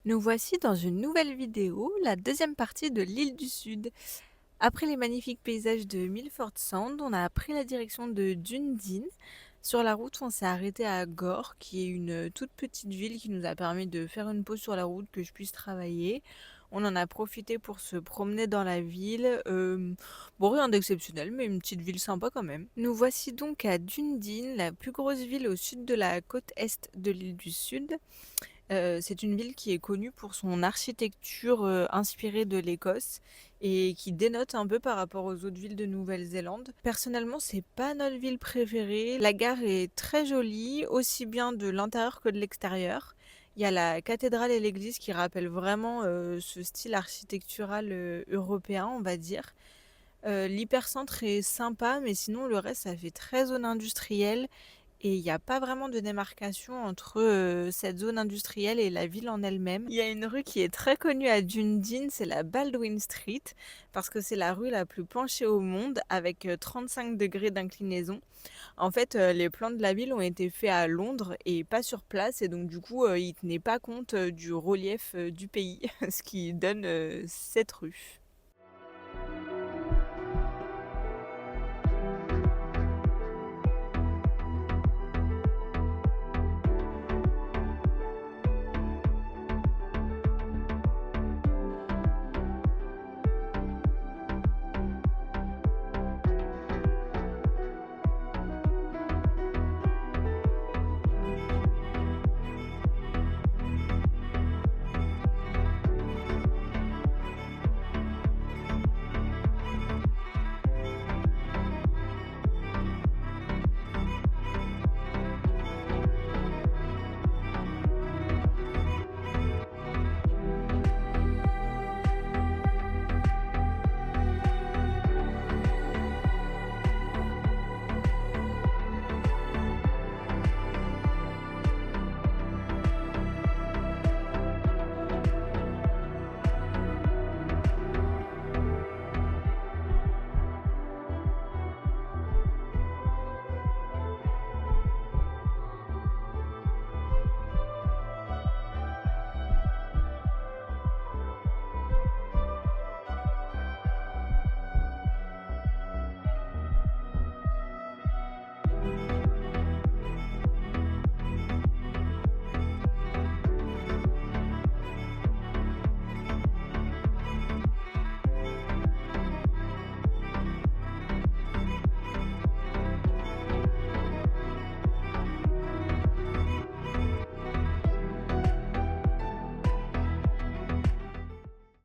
Nous voici dans une nouvelle vidéo, la deuxième partie de l'île du Sud. Après les magnifiques paysages de Milford Sound, on a pris la direction de Dundee. Sur la route, on s'est arrêté à Gore, qui est une toute petite ville qui nous a permis de faire une pause sur la route, que je puisse travailler. On en a profité pour se promener dans la ville. Bon, rien d'exceptionnel, mais une petite ville sympa quand même. Nous voici donc à Dundee, la plus grosse ville au sud de la côte est de l'île du Sud. C'est une ville qui est connue pour son architecture, inspirée de l'Écosse et qui dénote un peu par rapport aux autres villes de Nouvelle-Zélande. Personnellement, c'est pas notre ville préférée. La gare est très jolie, aussi bien de l'intérieur que de l'extérieur. Il y a la cathédrale et l'église qui rappellent vraiment, ce style architectural, européen, on va dire. L'hypercentre est sympa, mais sinon le reste, ça fait très zone industrielle et il y a pas vraiment de démarcation entre, cette zone industrielle et la ville en elle-même. Il y a une rue qui est très connue à Dundee, c'est la Baldwin Street, parce que c'est la rue la plus penchée au monde avec, 35 degrés d'inclinaison. En fait, les plans de la ville ont été faits à Londres et pas sur place et donc du coup, ils tenaient pas compte, du relief, du pays, ce qui donne, cette rue.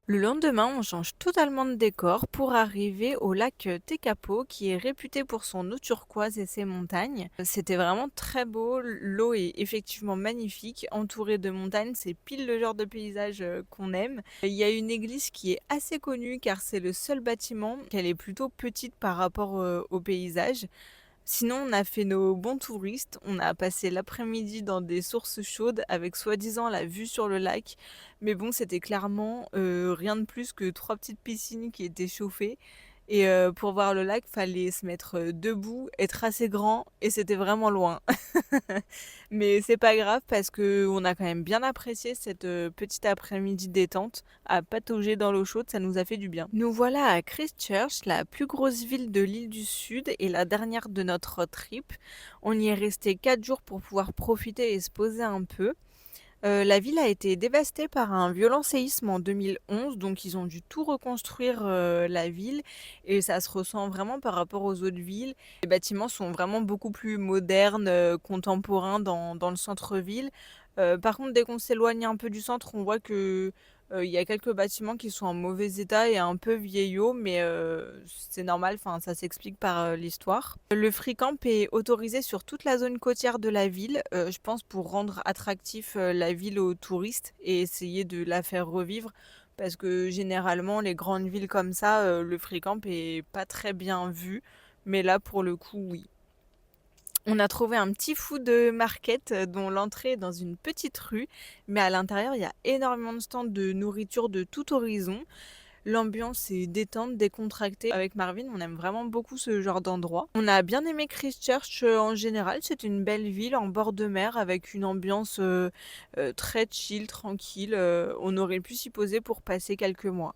Le lendemain, on change totalement de décor pour arriver au lac Tekapo qui est réputé pour son eau turquoise et ses montagnes. C'était vraiment très beau, l'eau est effectivement magnifique, entourée de montagnes, c'est pile le genre de paysage qu'on aime. Il y a une église qui est assez connue car c'est le seul bâtiment, qu'elle est plutôt petite par rapport au paysage. Sinon, on a fait nos bons touristes. On a passé l'après-midi dans des sources chaudes avec soi-disant la vue sur le lac. Mais bon, c'était clairement rien de plus que trois petites piscines qui étaient chauffées. Et pour voir le lac, fallait se mettre debout, être assez grand, et c'était vraiment loin. Mais c'est pas grave parce que on a quand même bien apprécié cette petite après-midi détente à patauger dans l'eau chaude, ça nous a fait du bien. Nous voilà à Christchurch, la plus grosse ville de l'île du Sud et la dernière de notre road trip. On y est resté 4 jours pour pouvoir profiter et se poser un peu. La ville a été dévastée par un violent séisme en 2011, donc ils ont dû tout reconstruire, la ville et ça se ressent vraiment par rapport aux autres villes. Les bâtiments sont vraiment beaucoup plus modernes, contemporains dans le centre-ville. Par contre, dès qu'on s'éloigne un peu du centre, on voit que, il y a quelques bâtiments qui sont en mauvais état et un peu vieillots, mais c'est normal, enfin ça s'explique par, l'histoire. Le free camp est autorisé sur toute la zone côtière de la ville, je pense pour rendre attractif, la ville aux touristes et essayer de la faire revivre. Parce que généralement les grandes villes comme ça, le free camp est pas très bien vu, mais là pour le coup oui. On a trouvé un petit food market dont l'entrée est dans une petite rue, mais à l'intérieur il y a énormément de stands de nourriture de tout horizon. L'ambiance est détente, décontractée. Avec Marvin, on aime vraiment beaucoup ce genre d'endroit. On a bien aimé Christchurch, en général. C'est une belle ville en bord de mer avec une ambiance, très chill, tranquille, on aurait pu s'y poser pour passer quelques mois.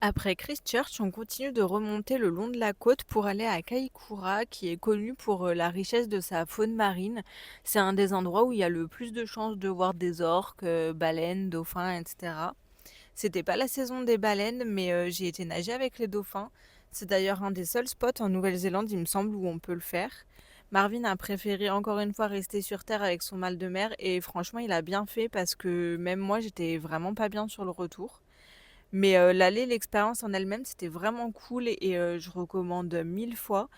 Après Christchurch, on continue de remonter le long de la côte pour aller à Kaikoura, qui est connu pour la richesse de sa faune marine. C'est un des endroits où il y a le plus de chances de voir des orques, baleines, dauphins, etc. C'était pas la saison des baleines, mais j'ai été nager avec les dauphins. C'est d'ailleurs un des seuls spots en Nouvelle-Zélande, il me semble, où on peut le faire. Marvin a préféré encore une fois rester sur terre avec son mal de mer et franchement il a bien fait parce que même moi j'étais vraiment pas bien sur le retour. Mais l'aller, l'expérience en elle-même, c'était vraiment cool et je recommande 1000 fois.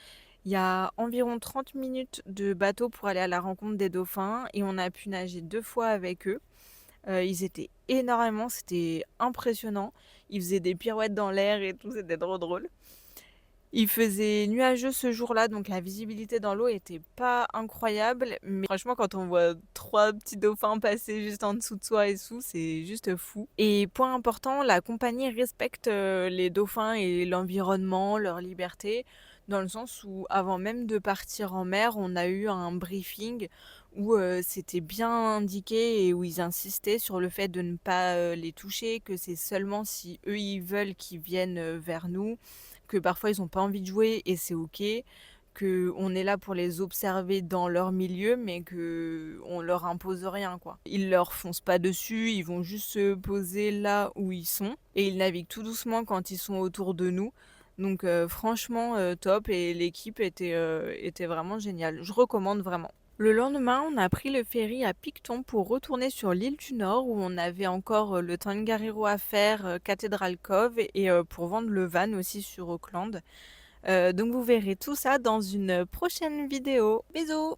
Il y a environ 30 minutes de bateau pour aller à la rencontre des dauphins et on a pu nager 2 fois avec eux. Ils étaient énormément, c'était impressionnant. Ils faisaient des pirouettes dans l'air et tout, c'était trop drôle. Il faisait nuageux ce jour-là, donc la visibilité dans l'eau était pas incroyable, mais franchement, quand on voit 3 petits dauphins passer juste en dessous de soi et tout, c'est juste fou. Et point important, la compagnie respecte les dauphins et l'environnement, leur liberté, dans le sens où avant même de partir en mer, on a eu un briefing où c'était bien indiqué et où ils insistaient sur le fait de ne pas les toucher, que c'est seulement si eux ils veulent qu'ils viennent vers nous, que parfois ils ont pas envie de jouer et c'est ok, que on est là pour les observer dans leur milieu, mais que on leur impose rien quoi. Ils leur foncent pas dessus, ils vont juste se poser là où ils sont et ils naviguent tout doucement quand ils sont autour de nous. Donc franchement top et l'équipe était vraiment géniale. Je recommande vraiment. Le lendemain, on a pris le ferry à Picton pour retourner sur l'île du Nord où on avait encore le Tongariro à faire, Cathedral Cove et pour vendre le van aussi sur Auckland. Donc vous verrez tout ça dans une prochaine vidéo. Bisous!